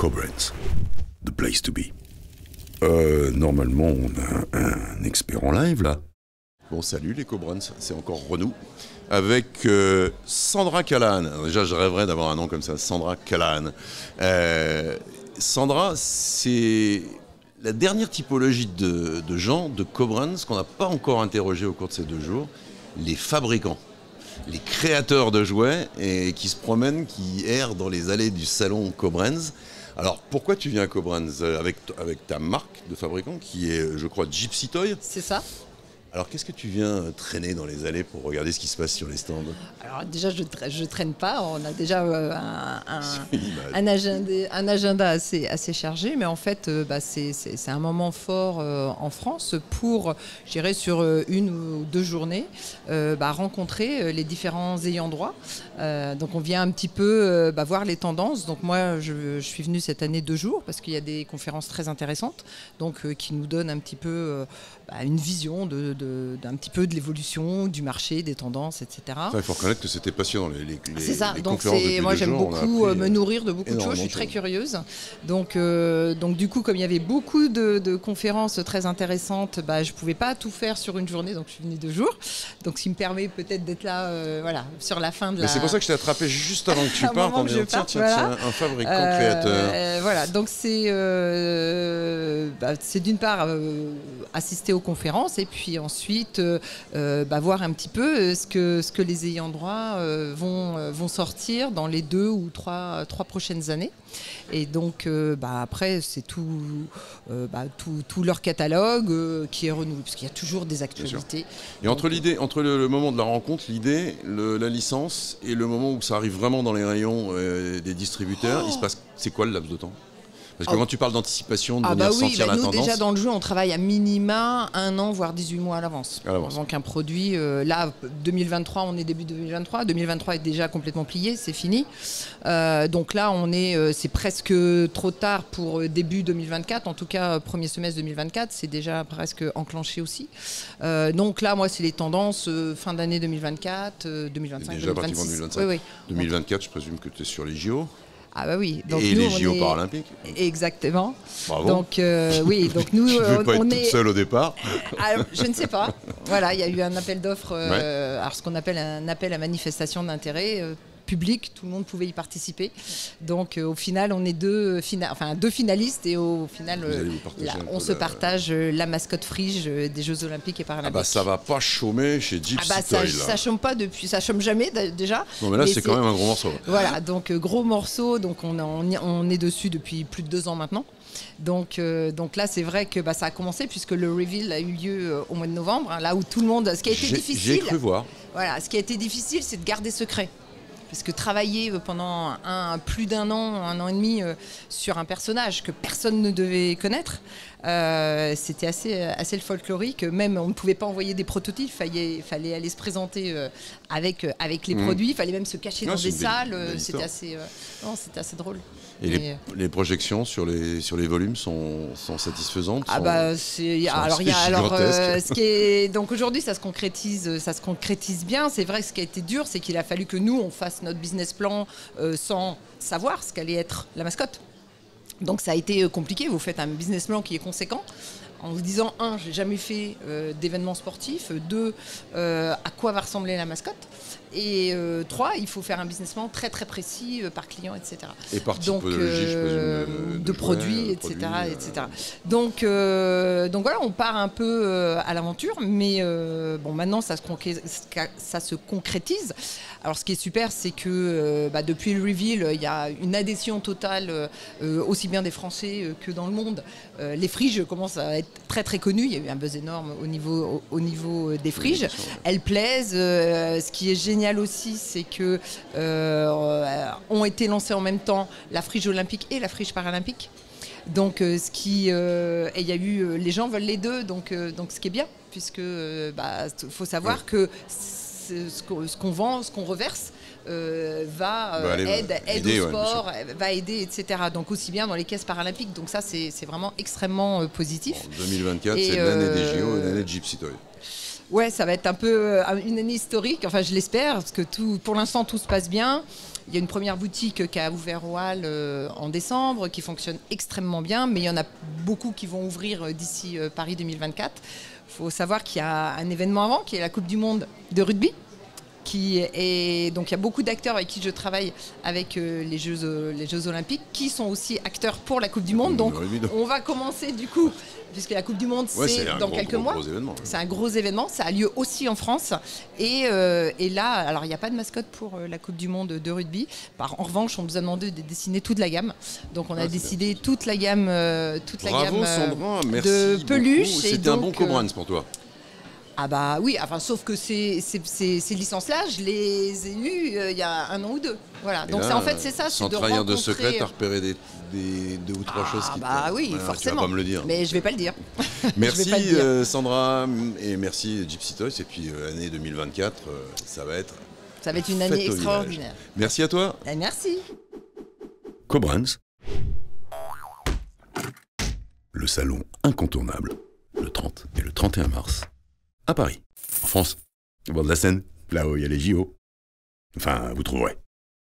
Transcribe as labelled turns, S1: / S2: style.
S1: Koblenz, the place to be. Normalement, on a un expert en live, là.
S2: Bon, salut les Koblenz, c'est encore Renaud. Avec Sandra Callahan. Déjà, je rêverais d'avoir un nom comme ça, Sandra Callahan. Sandra, c'est la dernière typologie de gens de Koblenz qu'on n'a pas encore interrogé au cours de ces 2 jours, les fabricants, les créateurs de jouets et qui se promènent, qui errent dans les allées du salon Koblenz. Alors, pourquoi tu viens à Koblenz avec ta marque de fabricant qui est, je crois, Gypsy Toy?
S3: C'est ça.
S2: Alors, qu'est-ce que tu viens traîner dans les allées pour regarder ce qui se passe sur les stands?
S3: Alors déjà, je traîne pas. On a déjà un agenda assez chargé, mais en fait, c'est un moment fort en France pour, je dirais, sur 1 ou 2 journées, rencontrer les différents ayants droit. Donc, on vient un petit peu voir les tendances. Donc, moi, je suis venue cette année 2 jours parce qu'il y a des conférences très intéressantes, donc qui nous donnent un petit peu une vision d'un petit peu de l'évolution du marché, des tendances, etc.
S2: Il faut reconnaître que c'était passionnant.
S3: C'est ça.
S2: Les
S3: donc
S2: conférences
S3: moi j'aime beaucoup me nourrir de beaucoup de choses. Je suis
S2: de
S3: très
S2: choses.
S3: curieuse. Donc du coup, comme il y avait beaucoup de conférences très intéressantes, je pouvais pas tout faire sur une journée. Donc je suis venue 2 jours. Donc ce qui me permet peut-être d'être là, sur la fin de la.
S2: Mais c'est pour ça que je t'ai attrapé juste avant que tu partes en disant tiens, un fabricant créateur.
S3: Voilà. Donc c'est d'une part assister aux conférences et puis ensuite voir un petit peu ce que les ayants droit vont sortir dans les 2 ou 3 prochaines années. Et donc après c'est tout leur catalogue qui est renouvelé parce qu'il y a toujours des actualités.
S2: Et entre le moment de la rencontre, l'idée, la licence et le moment où ça arrive vraiment dans les rayons des distributeurs, il se passe, c'est quoi le laps de temps? Parce que quand tu parles d'anticipation, de venir sentir la
S3: nous,
S2: tendance...
S3: déjà dans le jeu, on travaille à minima 1 an, voire 18 mois à l'avance. Avant qu'un produit... là, 2023, on est début 2023. 2023 est déjà complètement plié, c'est fini. Donc là, c'est presque trop tard pour début 2024. En tout cas, premier semestre 2024, c'est déjà presque enclenché aussi. Donc là, moi, c'est les tendances fin d'année 2024, 2025,
S2: déjà
S3: 2026.
S2: Pratiquement 2025.
S3: Oui.
S2: 2024, je présume que tu es sur les JO.
S3: Ah bah oui. Donc
S2: et
S3: nous,
S2: les JO paralympiques.
S3: Exactement.
S2: Bravo.
S3: Donc oui, donc nous
S2: tu ne veux pas être
S3: on
S2: toute seule au départ.
S3: Alors, je ne sais pas. Voilà, il y a eu un appel d'offres, alors ce qu'on appelle un appel à manifestation d'intérêt public, tout le monde pouvait y participer. Donc au final, on est 2 finalistes et au final, on se partage la mascotte frige des Jeux Olympiques et Paralympiques.
S2: Ah bah ça va pas chômer chez Gypsy Toy, là.
S3: Ça chôme pas ça chôme jamais déjà.
S2: Non mais là c'est quand même un gros morceau.
S3: Voilà, donc gros morceau, donc on est dessus depuis plus de 2 ans maintenant. Donc là, c'est vrai que ça a commencé puisque le reveal a eu lieu au mois de novembre, là où tout le monde. Ce qui a été difficile.
S2: J'ai cru voir.
S3: Voilà, ce qui a été difficile, c'est de garder secret. Parce que travailler pendant plus d'1 an, 1 an et demi sur un personnage que personne ne devait connaître, c'était assez folklorique. Même on ne pouvait pas envoyer des prototypes, il fallait aller se présenter avec les produits, il fallait même se cacher dans des salles. C'était assez drôle.
S2: Et les projections sur les volumes sont satisfaisantes.
S3: Donc aujourd'hui ça se concrétise bien. C'est vrai que ce qui a été dur, c'est qu'il a fallu que nous on fasse notre business plan sans savoir ce qu'allait être la mascotte. Donc ça a été compliqué. Vous faites un business plan qui est conséquent en vous disant 1, j'ai jamais fait d'événements sportifs, 2, à quoi va ressembler la mascotte, et 3, il faut faire un business plan très très précis par client, etc.
S2: Et par typologie, je présume,
S3: de produits, etc. Donc voilà, on part un peu à l'aventure, mais maintenant ça se concrétise. Alors ce qui est super, c'est que depuis le reveal, il y a une adhésion totale, aussi bien des Français que dans le monde. Les friges commencent à être très très connues. Il y a eu un buzz énorme au niveau des friges. Elles plaisent. Ce qui est génial aussi, c'est que ont été lancées en même temps la frige olympique et la frige paralympique. Donc il y a eu, les gens veulent les deux, donc ce qui est bien, puisque faut savoir que ce qu'on vend, ce qu'on reverse aide au sport, va aider, etc. Donc aussi bien dans les caisses paralympiques. Donc ça, c'est vraiment extrêmement positif.
S2: En 2024, c'est l'année des JO et l'année de Gypsy Toy.
S3: Ouais, ça va être un peu une année historique. Enfin, je l'espère, parce que pour l'instant, tout se passe bien. Il y a une première boutique qui a ouvert au Halles en décembre, qui fonctionne extrêmement bien, mais il y en a beaucoup qui vont ouvrir d'ici Paris 2024. Il faut savoir qu'il y a un événement avant, qui est la Coupe du Monde de rugby. Donc il y a beaucoup d'acteurs avec qui je travaille avec les Jeux Olympiques, qui sont aussi acteurs pour la Coupe du Monde. Donc on va commencer du coup, puisque la Coupe du Monde c'est dans quelques mois. C'est un gros événement, ça a lieu aussi en France. Et là, alors il n'y a pas de mascotte pour la Coupe du Monde de rugby. En revanche, on nous a demandé de dessiner toute la gamme. Donc on a décidé toute la gamme,
S2: Sandra, merci
S3: de peluches.
S2: C'était un bon Cobrans pour toi.
S3: Ah bah oui, enfin, sauf que ces licences-là, je les ai eues il y a 1 an ou 2. Voilà. Donc
S2: là,
S3: en fait, c'est ça.
S2: Sans trahir de secret, t'as repéré des 2 ou 3 choses qui
S3: bah oui,
S2: voilà,
S3: forcément.
S2: tu vas pas me le dire.
S3: Mais je vais pas le dire.
S2: Merci Sandra, et merci Gypsy Toys. Et puis année 2024, ça va être
S3: une année extraordinaire.
S2: Merci à toi.
S3: Et merci.
S1: Cobrans, le salon incontournable, le 30 et le 31 mars, à Paris, en France, au bord de la Seine, là où il y a les JO. Enfin, vous trouverez.